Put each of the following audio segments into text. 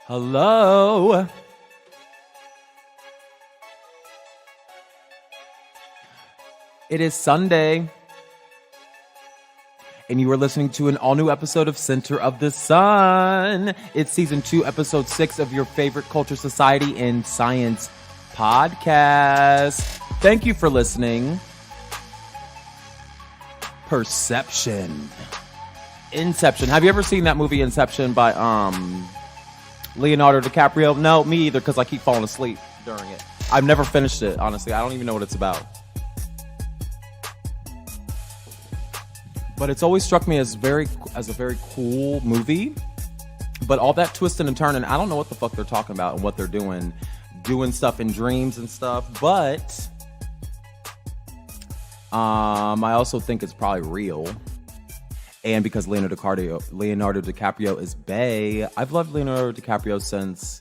Hello. It is Sunday, and you are listening to an all-new episode of Center of the Sun. It's season 2, episode 6 of your favorite culture, society, and science podcast. Thank you for listening. Perception. Inception. Have you ever seen that movie Inception by Leonardo DiCaprio? No, me either, because I keep falling asleep during it. I've never finished it, honestly. I don't even know what it's about. But it's always struck me as a very cool movie. But all that twisting and turning, I don't know what the fuck they're talking about and what they're doing stuff in dreams and stuff. But I also think it's probably real. And because Leonardo DiCaprio is bae, I've loved Leonardo DiCaprio since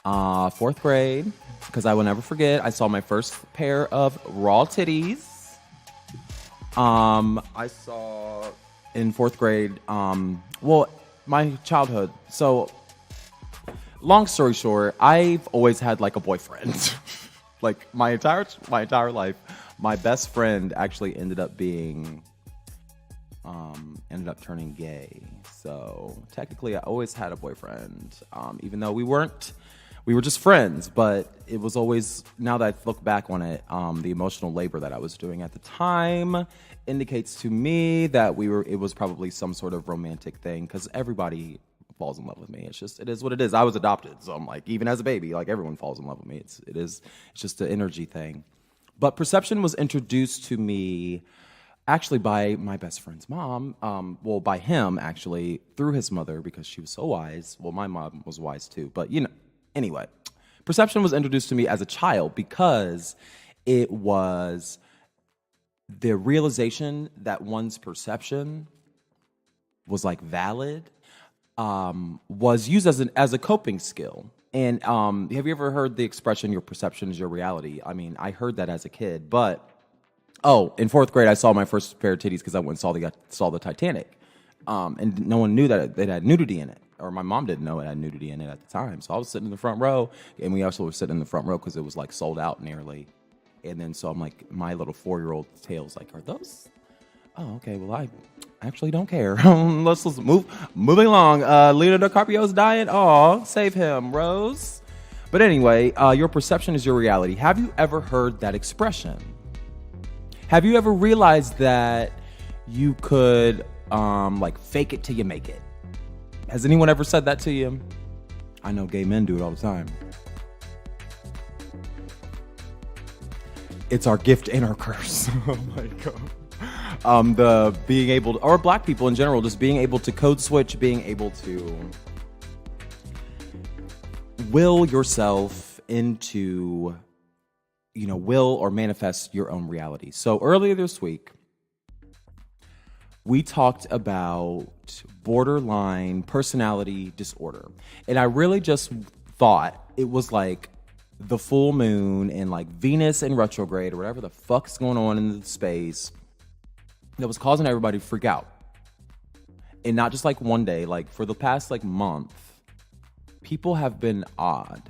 4th grade. Because I will never forget, I saw my first pair of raw titties. I saw in 4th grade, my childhood. So, long story short, I've always had like a boyfriend. Like my entire life, my best friend actually ended up turning gay. So technically I always had a boyfriend, even though we were just friends, but it was always, now that I look back on it, the emotional labor that I was doing at the time indicates to me that it was probably some sort of romantic thing, because everybody falls in love with me. It is what it is. I was adopted, so I'm like, even as a baby, like everyone falls in love with me. It's just an energy thing. But perception was introduced to me actually by my best friend's mom. By him actually, through his mother, because she was so wise. Well, my mom was wise too, but anyway, perception was introduced to me as a child because it was the realization that one's perception was like valid, was used as a coping skill. And have you ever heard the expression, your perception is your reality? I mean, I heard that as a kid, but in 4th grade, I saw my first pair of titties because I went and saw the Titanic. And no one knew that it had nudity in it. Or my mom didn't know it had nudity in it at the time. So I was sitting in the front row, and we also were sitting in the front row because it was like sold out nearly. And then so I'm like, my little 4-year-old tail's like, are those? Oh, okay. Well, I actually don't care. Let's moving along. Leonardo DiCaprio's dying. Oh, save him, Rose. But anyway, your perception is your reality. Have you ever heard that expression? Have you ever realized that you could fake it till you make it? Has anyone ever said that to you? I know gay men do it all the time. It's our gift and our curse. Oh my God. The being able to, or black people in general, just being able to code switch, being able to will yourself into, will or manifest your own reality. So earlier this week, we talked about borderline personality disorder. And I really just thought it was like the full moon and like Venus in retrograde or whatever the fuck's going on in the space that was causing everybody to freak out. And not just like one day, like for the past like month, people have been odd.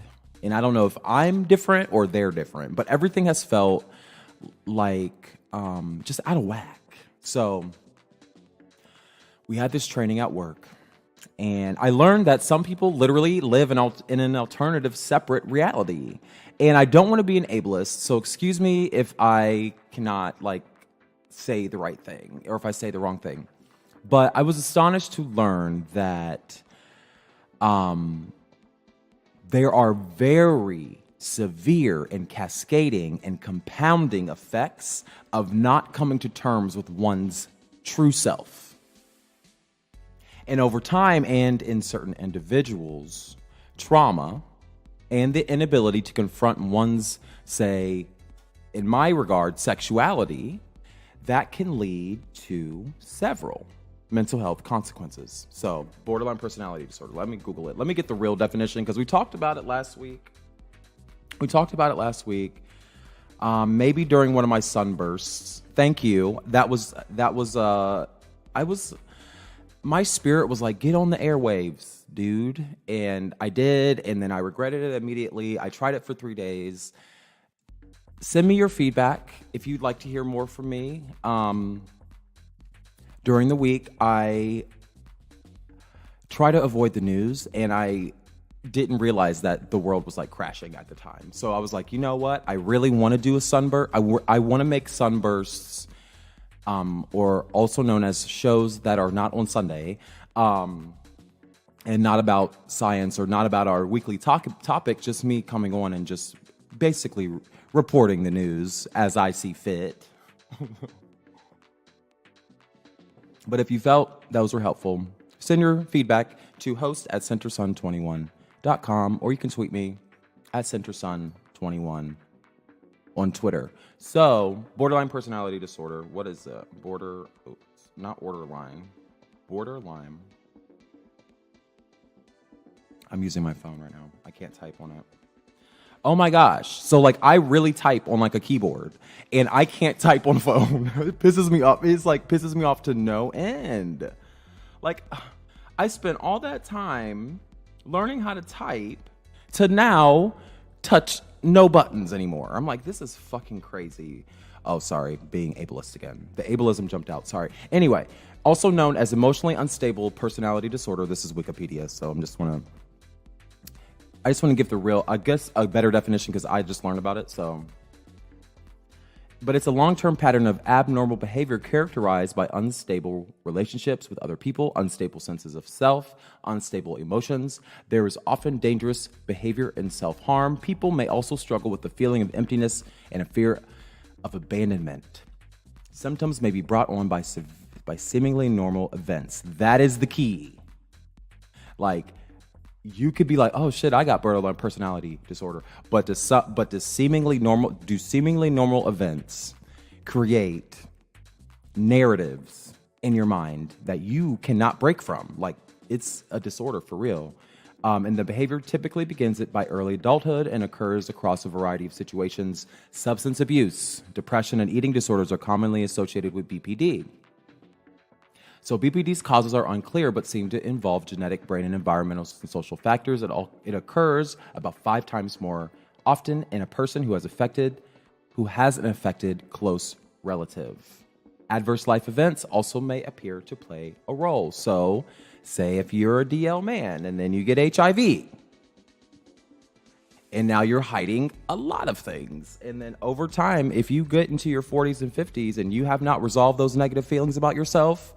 And I don't know if I'm different or they're different, but everything has felt like just out of whack. So we had this training at work, and I learned that some people literally live in an alternative, separate reality. And I don't want to be an ableist, so excuse me if I cannot say the right thing or if I say the wrong thing. But I was astonished to learn that there are very severe and cascading and compounding effects of not coming to terms with one's true self. And over time, and in certain individuals, trauma and the inability to confront one's, say, in my regard, sexuality, that can lead to several mental health consequences. So, borderline personality disorder. Let me Google it. Let me get the real definition, because we talked about it last week. Maybe during one of my sunbursts. Thank you. I was my spirit was like, get on the airwaves, dude. And I did, and then I regretted it immediately. I tried it for 3 days. Send me your feedback if you'd like to hear more from me. During the week, I try to avoid the news, and I didn't realize that the world was like crashing at the time. So I was like, you know what? I really want to do a sunburst. I want to make sunbursts, or also known as shows that are not on Sunday, and not about science or not about our weekly topic, just me coming on and just basically reporting the news as I see fit. But if you felt those were helpful, send your feedback to host@centersun21.com, or you can tweet me at centersun21 on Twitter. So, borderline personality disorder. What is it? Not borderline. Borderline. I'm using my phone right now. I can't type on it. Oh my gosh. So like I really type on like a keyboard and I can't type on a phone. It pisses me off. It's like pisses me off to no end. Like I spent all that time learning how to type to now touch no buttons anymore. I'm like, this is fucking crazy. Oh, sorry, being ableist again. The ableism jumped out, sorry. Anyway, also known as emotionally unstable personality disorder. This is Wikipedia, so I just want to give the real, I guess, a better definition because I just learned about it, so. But it's a long-term pattern of abnormal behavior characterized by unstable relationships with other people, unstable senses of self, unstable emotions. There is often dangerous behavior and self-harm. People may also struggle with the feeling of emptiness and a fear of abandonment. Symptoms may be brought on by seemingly normal events. That is the key. Like, you could be like, oh shit, I got borderline personality disorder. But do seemingly normal events create narratives in your mind that you cannot break from? Like, it's a disorder for real. And the behavior typically begins by early adulthood and occurs across a variety of situations. Substance abuse, depression, and eating disorders are commonly associated with BPD. So BPD's causes are unclear, but seem to involve genetic, brain, and environmental and social factors. It occurs about 5 times more often in a person who has an affected close relative. Adverse life events also may appear to play a role. So, say if you're a DL man and then you get HIV, and now you're hiding a lot of things. And then over time, if you get into your 40s and 50s and you have not resolved those negative feelings about yourself,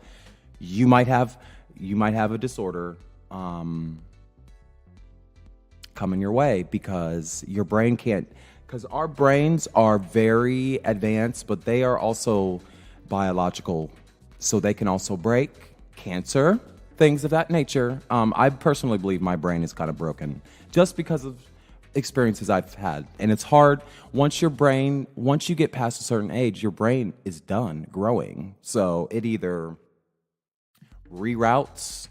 you might have a disorder coming your way because your brain can't. Because our brains are very advanced, but they are also biological, so they can also break. Cancer, things of that nature. I personally believe my brain is kind of broken just because of experiences I've had, and it's hard once you get past a certain age, your brain is done growing, so it either reroutes.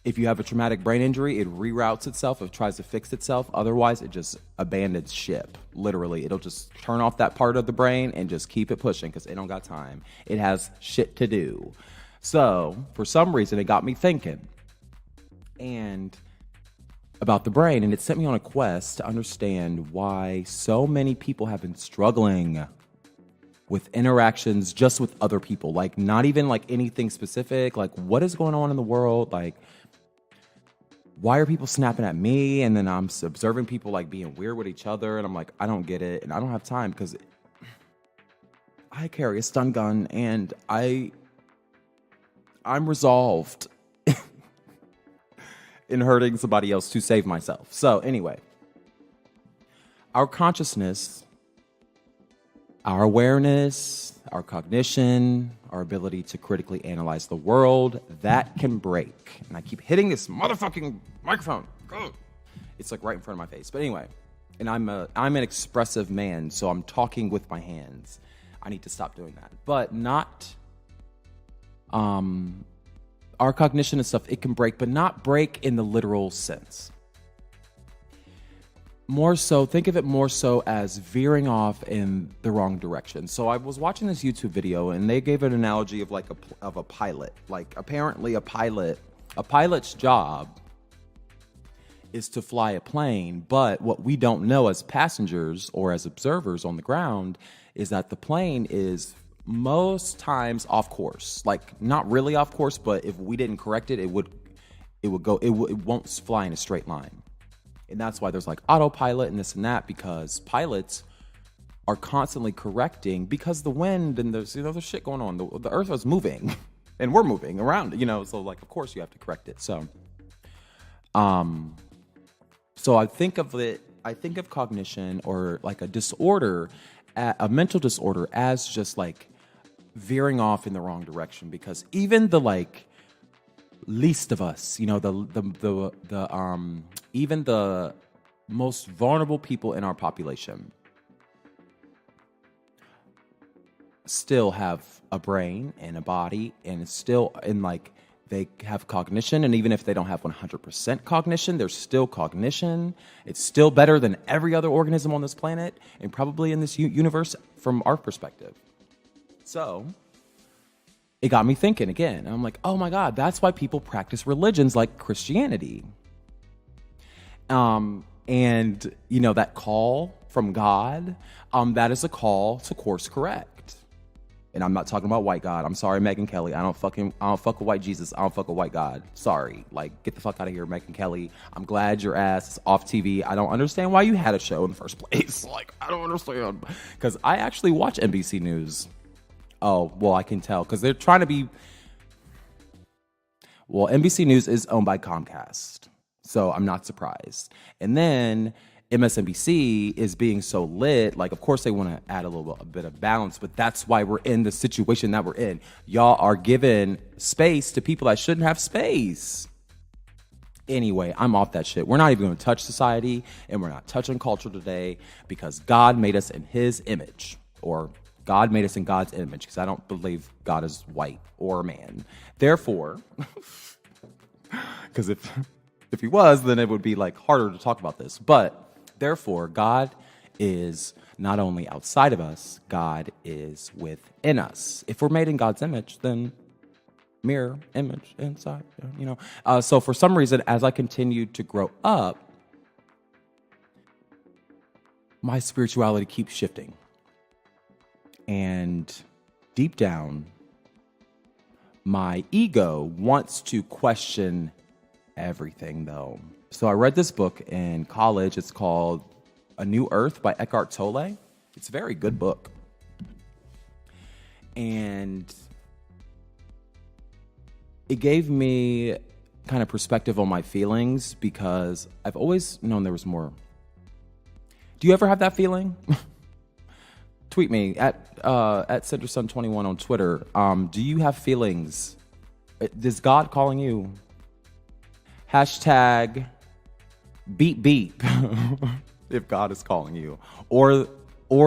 If you have a traumatic brain injury, it reroutes itself. It tries to fix itself. Otherwise, it just abandons ship. Literally, it'll just turn off that part of the brain and just keep it pushing because it don't got time. It has shit to do. So, for some reason, it got me thinking about the brain, and it sent me on a quest to understand why so many people have been struggling with interactions just with other people, like not even like anything specific, like what is going on in the world, like why are people snapping at me, and then I'm observing people like being weird with each other, and I'm like, I don't get it, and I don't have time because I carry a stun gun, and I'm resolved in hurting somebody else to save myself. So anyway, our consciousness, our awareness, our cognition, our ability to critically analyze the world, that can break. And I keep hitting this motherfucking microphone. It's like right in front of my face. But anyway, and I'm an expressive man, so I'm talking with my hands. I need to stop doing that. But not our cognition and stuff, it can break, but not break in the literal sense. More so, think of it more so as veering off in the wrong direction. So I was watching this YouTube video, and they gave an analogy of like a pilot. Like apparently, a pilot's job is to fly a plane, but what we don't know as passengers or as observers on the ground is that the plane is most times off course. Like not really off course, but if we didn't correct it, it won't fly in a straight line. And that's why there's like autopilot and this and that, because pilots are constantly correcting because the wind and there's shit going on. The earth is moving and we're moving around, so like, of course you have to correct it. So I think of cognition or like a disorder, a mental disorder as just like veering off in the wrong direction, because even the like least of us, even the most vulnerable people in our population still have a brain and a body, and it's still in like they have cognition, and even if they don't have 100% cognition, there's still cognition. It's still better than every other organism on this planet and probably in this universe from our perspective. So it got me thinking again. And I'm like, oh my God, that's why people practice religions like Christianity. And that call from God, that is a call to course correct. And I'm not talking about white God. I'm sorry, Megyn Kelly. I don't fuck with white Jesus. I don't fuck with white God. Sorry. Like, get the fuck out of here, Megyn Kelly. I'm glad your ass is off TV. I don't understand why you had a show in the first place. Like, I don't understand. Because I actually watch NBC News. Oh, well, I can tell. Because they're trying to be... Well, NBC News is owned by Comcast. So I'm not surprised. And then MSNBC is being so lit, like, of course they want to add a bit of balance, but that's why we're in the situation that we're in. Y'all are giving space to people that shouldn't have space. Anyway, I'm off that shit. We're not even going to touch society, and we're not touching culture today, because God made us in his image, or God made us in God's image, because I don't believe God is white or a man. Therefore, because if he was, then it would be like harder to talk about this. But therefore, God is not only outside of us, God is within us. If we're made in God's image, then mirror, image, inside, So for some reason, as I continued to grow up, my spirituality keeps shifting. And deep down, my ego wants to question everything, though. So I read this book in college. It's called A New Earth by Eckhart Tolle. It's a very good book. And it gave me kind of perspective on my feelings, because I've always known there was more. Do you ever have that feeling? Tweet me at CenterSun21 on Twitter. Do you have feelings? Is God calling you? Hashtag beep beep if God is calling you, or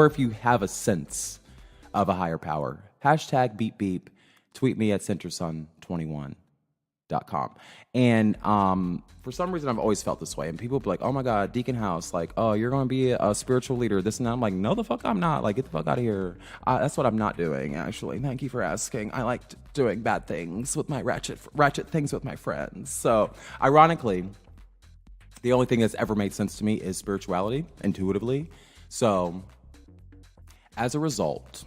if you have a sense of a higher power. Hashtag beep beep. Tweet me at CenterSun21.com. And for some reason, I've always felt this way. And people be like, oh my God, Deacon House, like, oh, you're going to be a spiritual leader, this and that. I'm like, no, the fuck I'm not. Like, get the fuck out of here. That's what I'm not doing, actually. Thank you for asking. I like doing bad things with my ratchet things with my friends. So, ironically, the only thing that's ever made sense to me is spirituality, intuitively. So, as a result,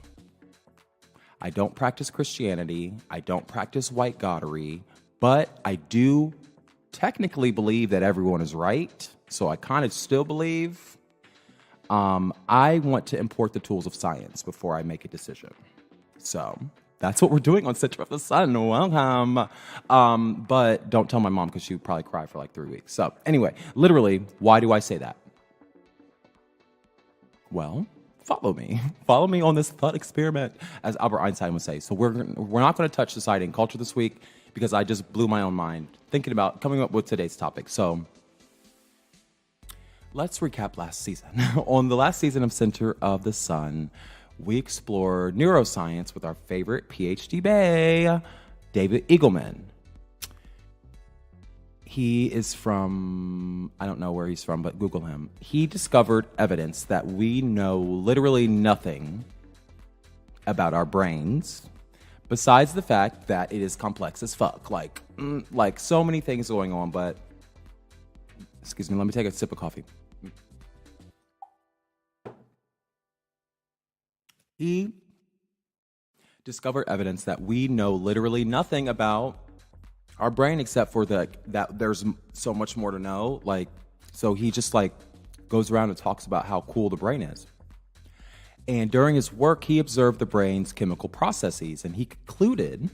I don't practice Christianity. I don't practice white goddery. But I do technically believe that everyone is right. So I kind of still believe. I want to import the tools of science before I make a decision. So that's what we're doing on Center of the Sun. Welcome. But don't tell my mom, because she would probably cry for like 3 weeks. So anyway, literally, why do I say that? Well, follow me. Follow me on this thought experiment, as Albert Einstein would say. So we're not going to touch society and culture this week, because I just blew my own mind thinking about coming up with today's topic. So let's recap last season. On the last season of Center of the Sun, we explored neuroscience with our favorite PhD bae, David Eagleman. He is from, I don't know where he's from, but Google him. He discovered evidence that we know literally nothing about our brains besides the fact that it is complex as fuck. Like so many things going on, but excuse me, let me take a sip of coffee. He discovered evidence that we know literally nothing about our brain except for that there's so much more to know. Like, so he just like goes around and talks about how cool the brain is. And during his work, he observed the brain's chemical processes, and he concluded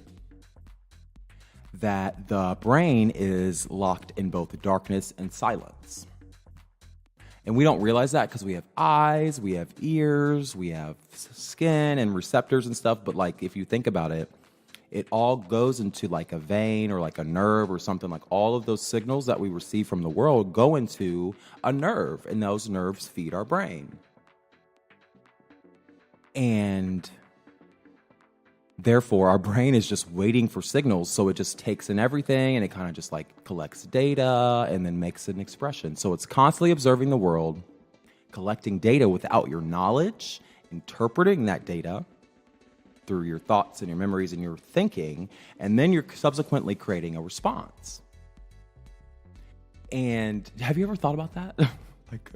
that the brain is locked in both darkness and silence. And we don't realize that because we have eyes, we have ears, we have skin and receptors and stuff. But like, if you think about it, it all goes into like a vein or like a nerve or something. Like all of those signals that we receive from the world go into a nerve, and those nerves feed our brain. And therefore, our brain is just waiting for signals. So it just takes in everything, and it kind of just like collects data and then makes an expression. So it's constantly observing the world, collecting data without your knowledge, interpreting that data through your thoughts and your memories and your thinking, and then you're subsequently creating a response. And have you ever thought about that? Like,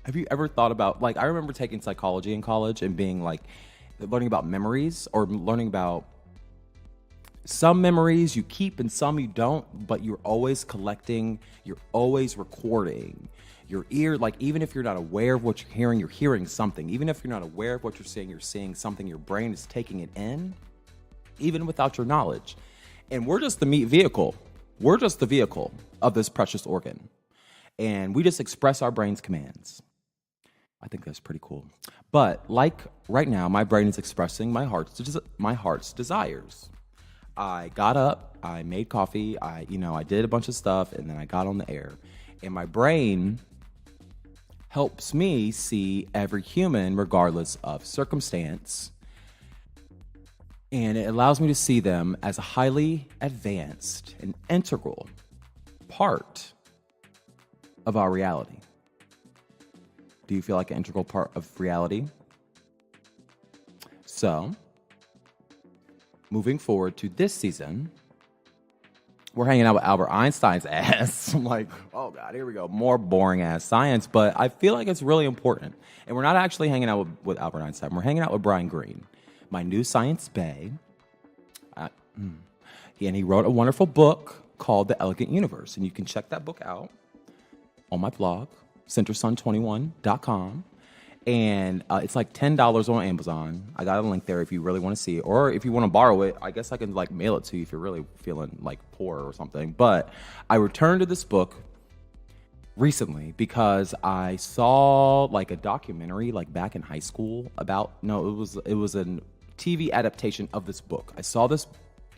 have you ever thought about, like, I remember taking psychology in college and being like, learning about memories, or learning about some memories you keep and some you don't, but you're always collecting, you're always recording. Your ear, like, even if you're not aware of what you're hearing something. Even if you're not aware of what you're seeing something. Your brain is taking it in, even without your knowledge. And we're just the meat vehicle. We're just the vehicle of this precious organ. And we just express our brain's commands. I think that's pretty cool. But like right now, my brain is expressing my heart's desires. I got up, I made coffee, I did a bunch of stuff, and then I got on the air. And my brain helps me see every human regardless of circumstance. And it allows me to see them as a highly advanced and integral part of our reality. Do you feel like an integral part of reality? So, moving forward to this season, we're hanging out with Albert Einstein's ass. I'm like, oh God, here we go. More boring ass science, but I feel like it's really important. And we're not actually hanging out with Albert Einstein. We're hanging out with Brian Greene, my new science bae. And he wrote a wonderful book called The Elegant Universe. And you can check that book out on my blog, centersun21.com. And it's like $10 on Amazon. I got a link there if you really want to see it. Or if you want to borrow it, I guess I can like mail it to you if you're really feeling like poor or something. But I returned to this book recently because I saw like a documentary like back in high school about, it was a TV adaptation of this book. I saw this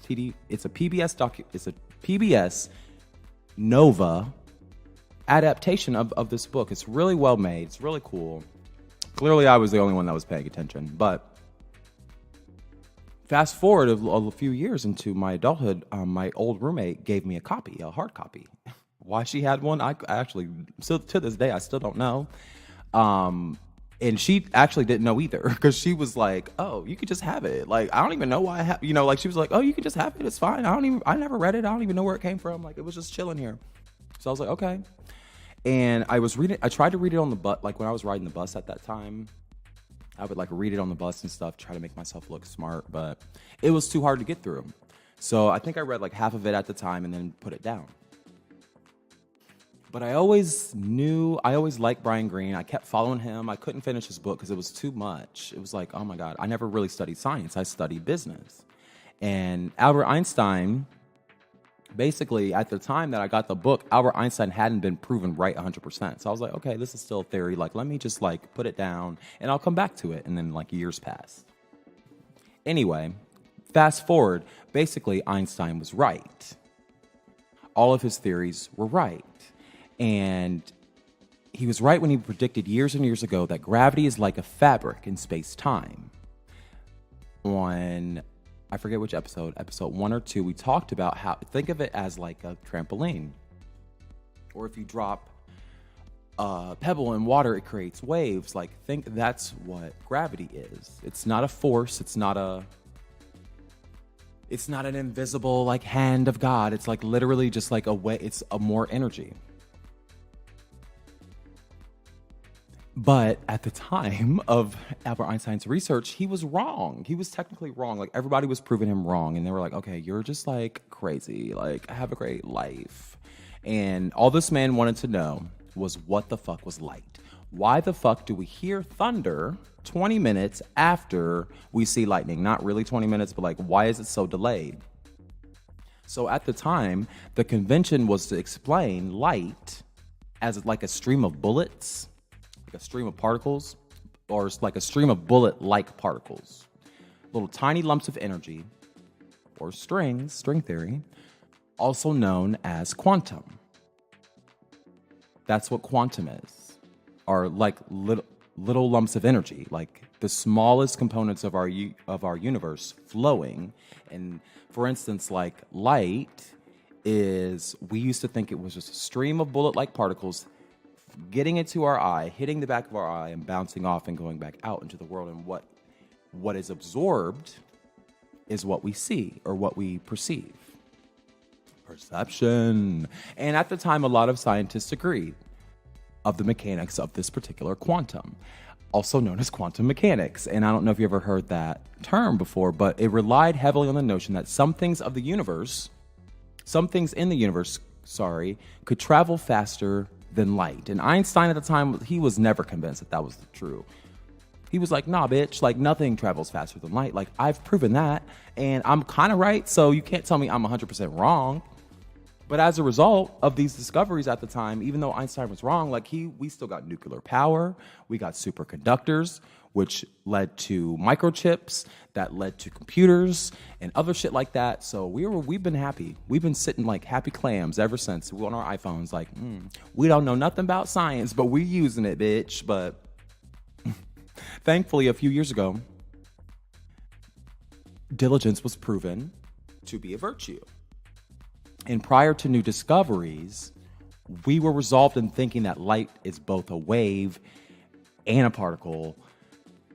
it's a PBS Nova adaptation of this book. It's really well made. It's really cool. Clearly, I was the only one that was paying attention. But fast forward a few years into my adulthood, my old roommate gave me a hard copy. Why she had one, I actually, still to this day, I still don't know. And she actually didn't know either, because she was like, "Oh, you could just have it. Like, I don't even know why I have, like she was like, "Oh, you could just have it. It's fine. I never read it. I don't even know where it came from. Like, it was just chilling here." So I was like, "Okay." And I tried to read it on the bus, like when I was riding the bus at that time. I would like read it on the bus and stuff, try to make myself look smart, but it was too hard to get through. So I think I read like half of it at the time and then put it down. But I always liked Brian Greene. I kept following him. I couldn't finish his book because it was too much. It was like, oh my God, I never really studied science. I studied business. And Albert Einstein, basically, at the time that I got the book, Albert Einstein hadn't been proven right 100%. So I was like, okay, this is still a theory. Like, let me just like put it down and I'll come back to it. And then like years pass. Anyway, fast forward, basically Einstein was right. All of his theories were right. And he was right when he predicted years and years ago that gravity is like a fabric in space-time. On, I forget which episode 1 or 2, we talked about how, think of it as like a trampoline. Or if you drop a pebble in water, it creates waves. Like, think that's what gravity is. It's not a force. It's not an invisible like hand of God. It's like literally just like a way. It's a more energy. But at the time of Albert Einstein's research, he was wrong. He was technically wrong. Like, everybody was proving him wrong. And they were like, okay, you're just like crazy. Like, have a great life. And all this man wanted to know was, what the fuck was light? Why the fuck do we hear thunder 20 minutes after we see lightning? Not really 20 minutes, but like, why is it so delayed? So at the time, the convention was to explain light as like a stream of bullets, like a stream of particles, or like a stream of bullet-like particles. Little tiny lumps of energy, or string theory, also known as quantum. That's what quantum is, are like little lumps of energy, like the smallest components of our universe flowing. And for instance, like light is, we used to think it was just a stream of bullet-like particles getting into our eye, hitting the back of our eye, and bouncing off and going back out into the world. And what is absorbed is what we see or what we perceive. Perception. And at the time, a lot of scientists agreed of the mechanics of this particular quantum, also known as quantum mechanics. And I don't know if you ever heard that term before, but it relied heavily on the notion that some things in the universe, could travel faster than light. And Einstein at the time, he was never convinced that was true. He was like, nah, bitch, like nothing travels faster than light. Like, I've proven that, and I'm kind of right, so you can't tell me I'm 100% wrong. But as a result of these discoveries at the time, even though Einstein was wrong, like we still got nuclear power, we got superconductors, which led to microchips, that led to computers and other shit like that. So we've been happy. We've been sitting like happy clams ever since. We on our iPhones, like, we don't know nothing about science, but we using it, bitch. But thankfully, a few years ago, diligence was proven to be a virtue. And prior to new discoveries, we were resolved in thinking that light is both a wave and a particle,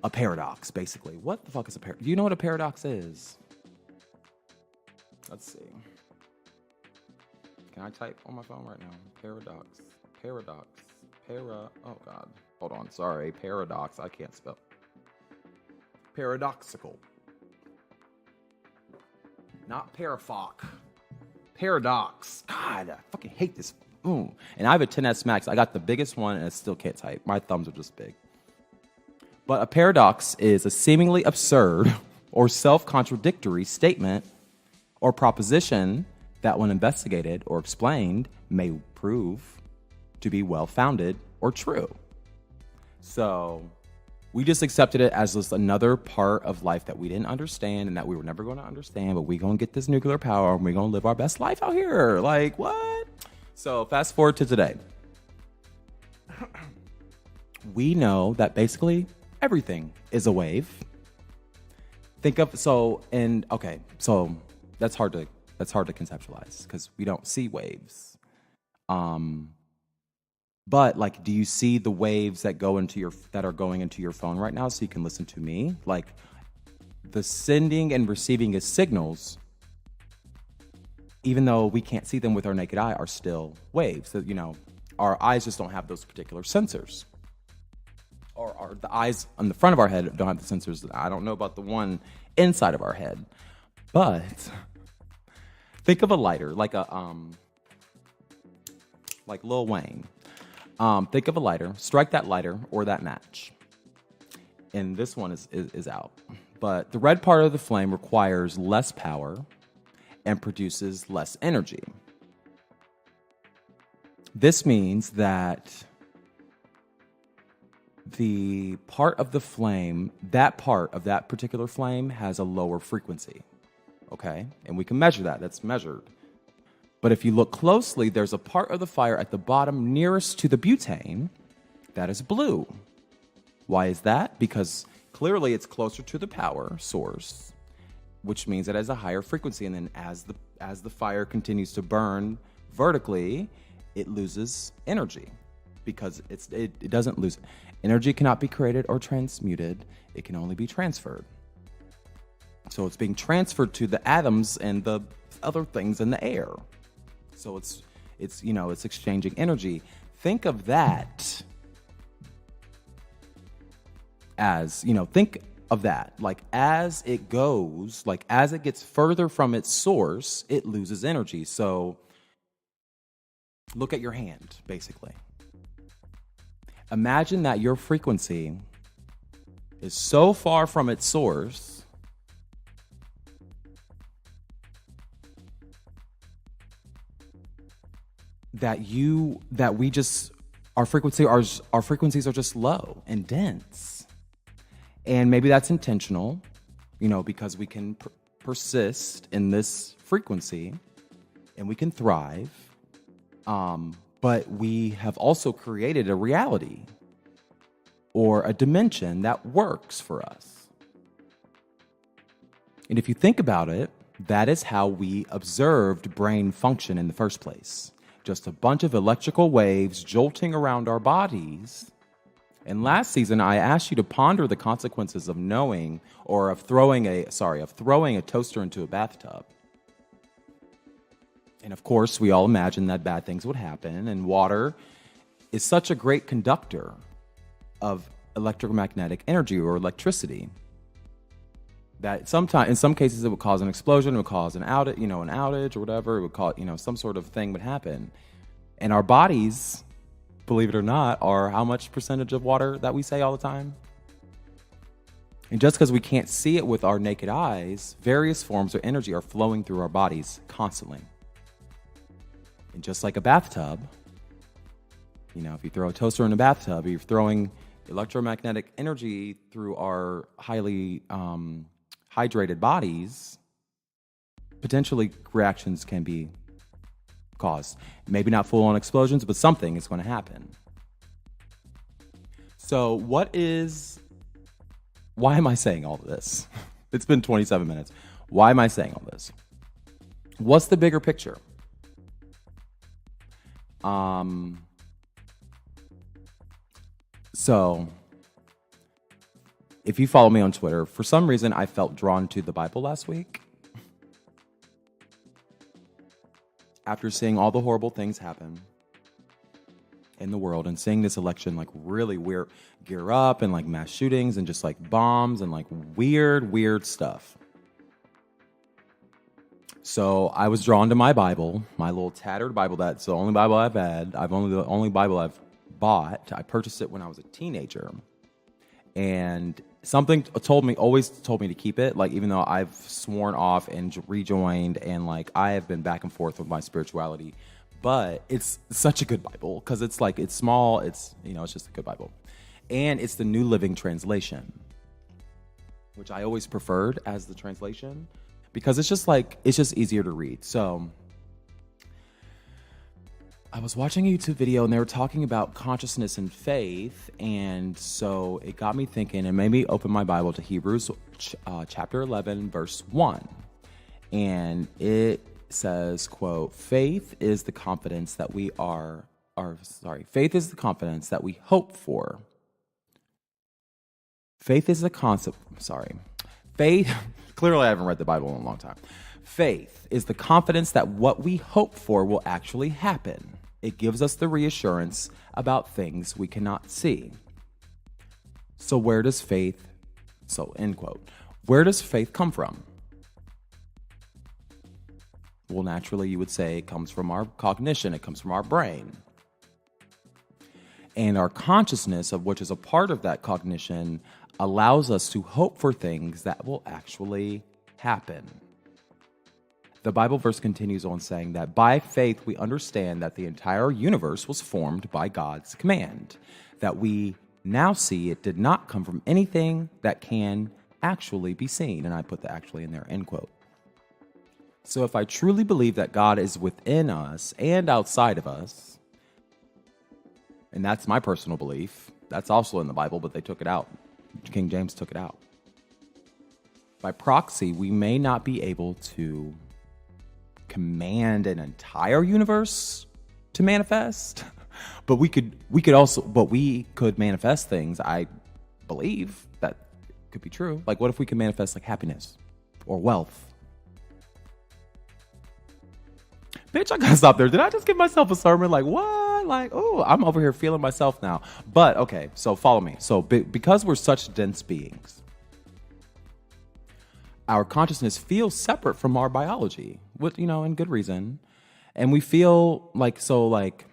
a paradox, basically. What the fuck is a paradox? Do you know what a paradox is? Let's see. Can I type on my phone right now? Paradox. Oh, God. Hold on. Sorry. Paradox. I can't spell. Paradoxical. Not parafoc. Paradox. God, I fucking hate this. And I have a 10S Max. I got the biggest one, and I still can't type. My thumbs are just big. But a paradox is a seemingly absurd or self-contradictory statement or proposition that, when investigated or explained, may prove to be well-founded or true. So we just accepted it as just another part of life that we didn't understand and that we were never going to understand, but we're going to get this nuclear power and we're going to live our best life out here. Like, what? So fast forward to today. We know that basically everything is a wave. So that's hard to conceptualize because we don't see waves. But like, do you see the waves that are going into your phone right now so you can listen to me? Like, the sending and receiving of signals, even though we can't see them with our naked eye, are still waves. So, our eyes just don't have those particular sensors. Or the eyes on the front of our head don't have the sensors. I don't know about the one inside of our head. But think of a lighter, like Lil Wayne. Think of a lighter, strike that lighter or that match. And this one is out. But the red part of the flame requires less power and produces less energy. This means that the part of the flame, that part of that particular flame has a lower frequency. Okay? And we can measure that. That's measured. But if you look closely, there's a part of the fire at the bottom nearest to the butane that is blue. Why is that? Because clearly it's closer to the power source, which means it has a higher frequency. And then as the fire continues to burn vertically, it loses energy because it doesn't lose. Energy cannot be created or transmuted. It can only be transferred. So it's being transferred to the atoms and the other things in the air. So it's exchanging energy. Think of that as, think of that. Like as it goes, like as it gets further from its source, it loses energy. So look at your hand, basically. Imagine that your frequency is so far from its source that our frequencies are just low and dense. And maybe that's intentional, because we can persist in this frequency and we can thrive. But we have also created a reality or a dimension that works for us. And if you think about it, that is how we observed brain function in the first place. Just a bunch of electrical waves jolting around our bodies. And last season, I asked you to ponder the consequences of knowing or of throwing a toaster into a bathtub. And of course, we all imagined that bad things would happen. And water is such a great conductor of electromagnetic energy or electricity that sometimes, in some cases, it would cause an explosion, it would cause an outage or whatever. It would cause, some sort of thing would happen. And our bodies, believe it or not, are how much percentage of water that we say all the time? And just because we can't see it with our naked eyes, various forms of energy are flowing through our bodies constantly. And just like a bathtub, if you throw a toaster in a bathtub, you're throwing electromagnetic energy through our highly hydrated bodies. Potentially reactions can be caused. Maybe not full-on explosions, but something is going to happen. So why am I saying all of this? It's been 27 minutes. Why am I saying all this? What's the bigger picture? So if you follow me on Twitter, for some reason I felt drawn to the Bible last week. After seeing all the horrible things happen in the world and seeing this election like really gear up and like mass shootings and just like bombs and like weird stuff. So I was drawn to my Bible, my little tattered Bible. That's the only Bible I've had. The only Bible I've bought. I purchased it when I was a teenager. And something always told me to keep it. Like, even though I've sworn off and rejoined and like I have been back and forth with my spirituality, but it's such a good Bible because it's small. It's just a good Bible. And it's the New Living Translation, which I always preferred as the translation, because it's just easier to read. So I was watching a YouTube video and they were talking about consciousness and faith. And so it got me thinking and made me open my Bible to Hebrews chapter 11, verse 1. And it says, quote, faith is the confidence that we faith is the confidence that we hope for. Faith, clearly I haven't read the Bible in a long time. Faith is the confidence that what we hope for will actually happen. It gives us the reassurance about things we cannot see. So end quote. Where does faith come from? Well, naturally, you would say it comes from our cognition. It comes from our brain. And our consciousness, of which is a part of that cognition, allows us to hope for things that will actually happen. The Bible verse continues on saying that by faith we understand that the entire universe was formed by God's command, that we now see it did not come from anything that can actually be seen. And I put the actually in there, end quote. So if I truly believe that God is within us and outside of us, and that's my personal belief, that's also in the Bible, but they took it out. King James took it out. By proxy, we may not be able to command an entire universe to manifest. But we could manifest things. I believe that could be true. Like, what if we could manifest like happiness or wealth? Bitch, I gotta stop there. Did I just give myself a sermon? Like, what? Like, oh, I'm over here feeling myself now. But okay, so follow me. So because we're such dense beings, our consciousness feels separate from our biology, with, and good reason. And we feel like,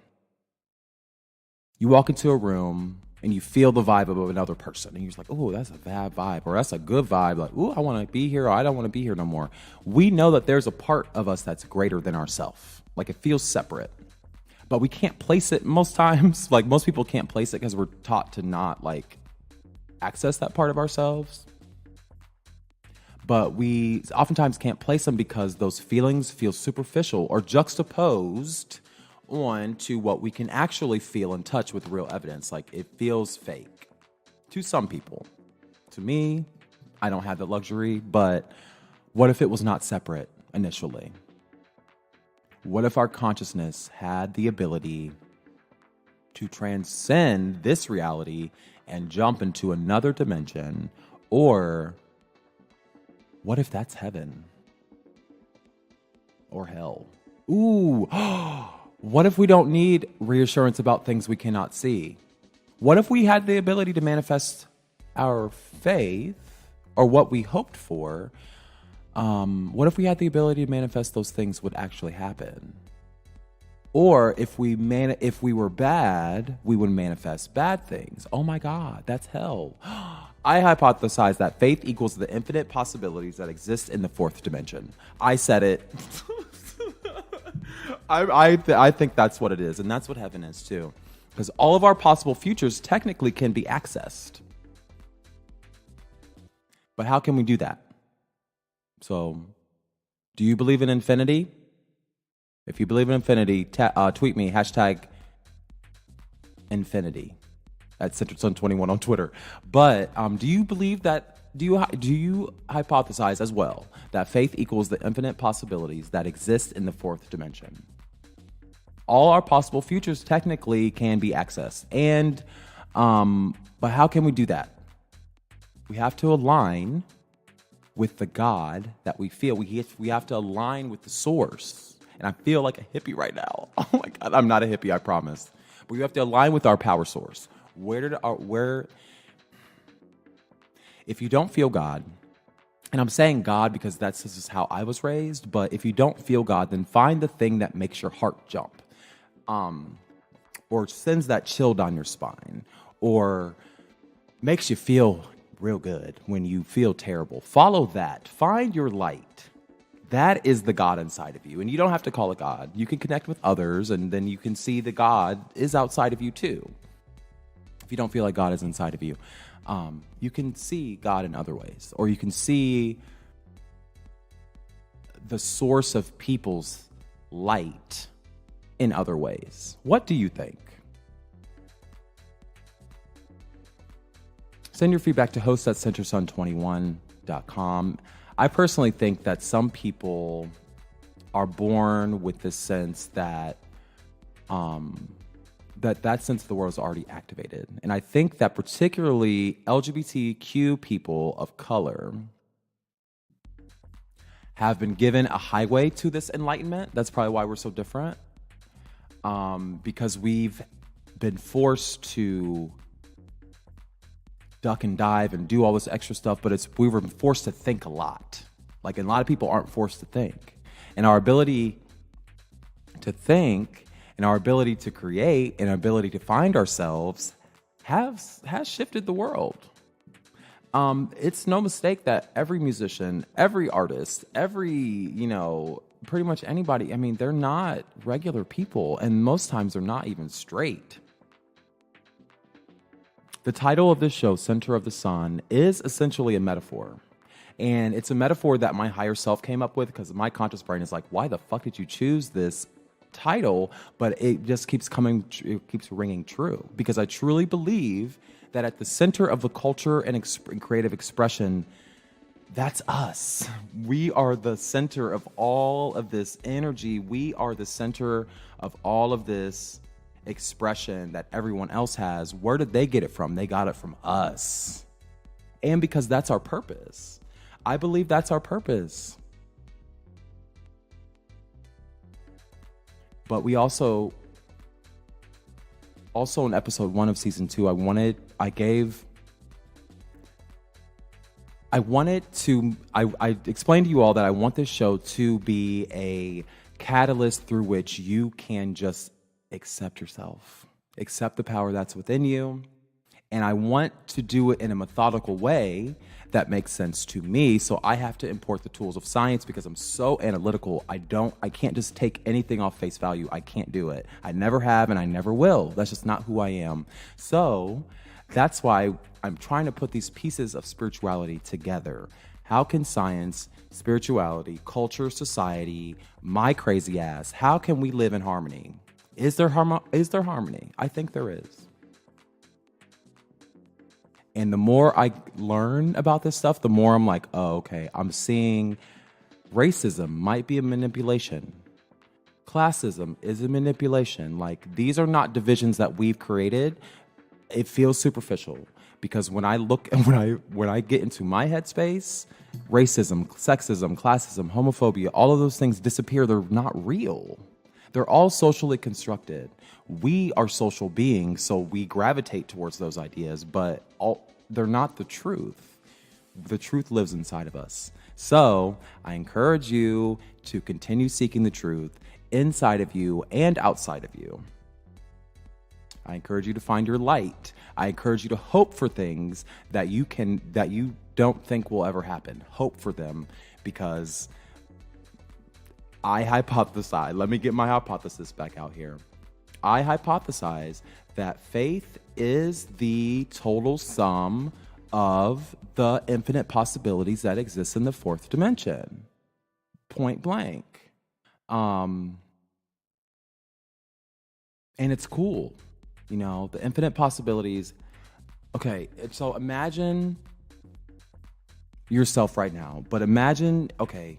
you walk into a room and you feel the vibe of another person. And you're just like, oh, that's a bad vibe. Or that's a good vibe. Like, oh, I want to be here. Or I don't want to be here no more. We know that there's a part of us that's greater than ourselves. Like, it feels separate. But we can't place it most times. Like, most people can't place it because we're taught to not, access that part of ourselves. But we oftentimes can't place them because those feelings feel superficial or juxtaposed on to what we can actually feel and touch with real evidence. Like, it feels fake to some people. To me, I don't have that luxury, but what if it was not separate initially? What if our consciousness had the ability to transcend this reality and jump into another dimension? Or what if that's heaven or hell? Ooh, what if we don't need reassurance about things we cannot see? What if we had the ability to manifest our faith or what we hoped for? What if we had the ability to manifest those things would actually happen? Or if we were bad, we would manifest bad things. Oh my God, that's hell. I hypothesize that faith equals the infinite possibilities that exist in the fourth dimension. I said it. I think that's what it is, and that's what heaven is too. Because all of our possible futures technically can be accessed. But how can we do that? So, do you believe in infinity? If you believe in infinity, tweet me, #infinity at CenteredSun21 on Twitter. But do you believe that, do you hypothesize as well that faith equals the infinite possibilities that exist in the fourth dimension? All our possible futures technically can be accessed. And, but how can we do that? We have to align with the God that we feel. We have to align with the source. And I feel like a hippie right now. Oh my God, I'm not a hippie, I promise. But we have to align with our power source. If you don't feel God, and I'm saying God because this is how I was raised, but if you don't feel God, then find the thing that makes your heart jump. Or sends that chill down your spine, or makes you feel real good when you feel terrible. Follow that. Find your light. That is the God inside of you. And you don't have to call it God. You can connect with others, and then you can see the God is outside of you too. If you don't feel like God is inside of you, you can see God in other ways. Or you can see the source of people's light in other ways. What do you think? Send your feedback to host@centersun21.com. I personally think that some people are born with this sense that that sense of the world is already activated. And I think that particularly LGBTQ people of color have been given a highway to this enlightenment. That's probably why we're so different. Because we've been forced to duck and dive and do all this extra stuff, but we were forced to think a lot. Like, and a lot of people aren't forced to think. And our ability to think and our ability to create and our ability to find ourselves has shifted the world. It's no mistake that every musician, every artist, pretty much anybody, they're not regular people, and most times they're not even straight. The title of this show, Center of the Sun, is essentially a metaphor. And it's a metaphor that my higher self came up with because my conscious brain is like, why the fuck did you choose this title? But it just keeps ringing true. Because I truly believe that at the center of the culture and creative expression That's us. We are the center of all of this energy. We are the center of all of this expression that everyone else has. Where did they get it from? They got it from us. And because that's our purpose. I believe that's our purpose. But we also in episode 1 of season 2, I wanted to, I explained to you all that I want this show to be a catalyst through which you can just accept yourself, accept the power that's within you. And I want to do it in a methodical way that makes sense to me. So I have to import the tools of science because I'm so analytical. I can't just take anything off face value. I can't do it. I never have and I never will. That's just not who I am. So that's why I'm trying to put these pieces of spirituality together. How can science, spirituality, culture, society, my crazy ass, how can we live in harmony? Is there harmony? I think there is. And the more I learn about this stuff, the more I'm like, oh, okay, I'm seeing racism might be a manipulation. Classism is a manipulation. Like, these are not divisions that we've created. It feels superficial because when I look and when I get into my headspace, racism, sexism, classism, homophobia, all of those things disappear. They're not real. They're all socially constructed. We are social beings, so we gravitate towards those ideas, but they're not the truth. The truth lives inside of us. So I encourage you to continue seeking the truth inside of you and outside of you. I encourage you to find your light. I encourage you to hope for things that you don't think will ever happen. Hope for them, because I hypothesize, let me get my hypothesis back out here. I hypothesize that faith is the total sum of the infinite possibilities that exist in the fourth dimension. Point blank. And it's cool. You know, the infinite possibilities. Okay, so imagine yourself right now, but imagine, okay,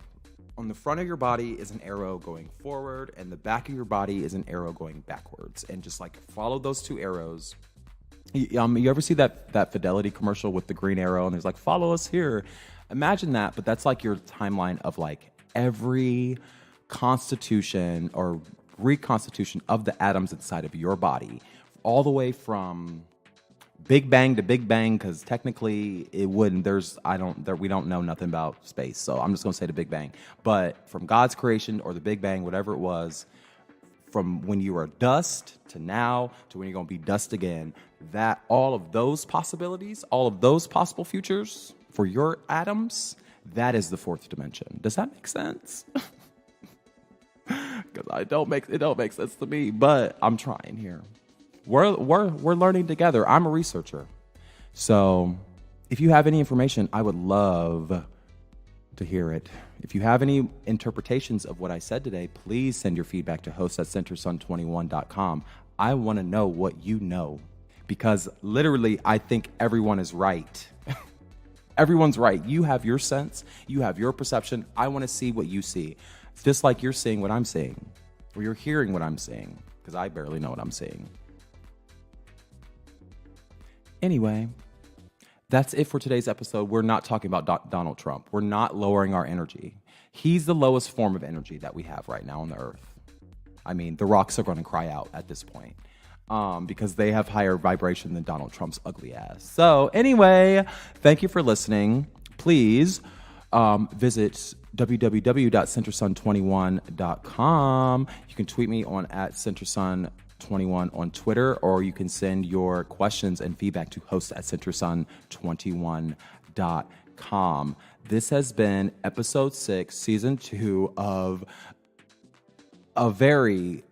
on the front of your body is an arrow going forward, and the back of your body is an arrow going backwards. And just like follow those two arrows. You ever see that Fidelity commercial with the green arrow, and there's like, follow us here? Imagine that, but that's like your timeline of like every constitution or reconstitution of the atoms inside of your body, all the way from Big Bang to Big Bang, because technically it wouldn't. We don't know nothing about space, so I'm just gonna say the Big Bang. But from God's creation or the Big Bang, whatever it was, from when you were dust to now to when you're gonna be dust again, that all of those possibilities, all of those possible futures for your atoms, that is the fourth dimension. Does that make sense? Because it don't make sense to me, but I'm trying here. We're learning together. I'm a researcher. So if you have any information, I would love to hear it. If you have any interpretations of what I said today, please send your feedback to host@centersun21.com. I want to know what you know, because literally I think everyone is right. Everyone's right. You have your sense. You have your perception. I want to see what you see. It's just like you're seeing what I'm seeing, or you're hearing what I'm saying, because I barely know what I'm saying. Anyway, that's it for today's episode. We're not talking about Donald Trump. We're not lowering our energy. He's the lowest form of energy that we have right now on the earth. I mean, the rocks are going to cry out at this point because they have higher vibration than Donald Trump's ugly ass. So anyway, thank you for listening. Please visit www.centersun21.com. You can tweet me on @centersun21 on Twitter, or you can send your questions and feedback to host@centersun21.com. This has been episode 6, season 2 of a very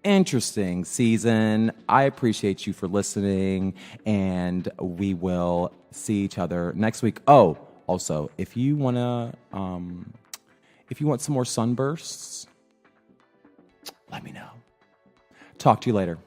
interesting season. I appreciate you for listening, and we will see each other next week. Oh, also, if you want some more sunbursts, let me know. Talk to you later.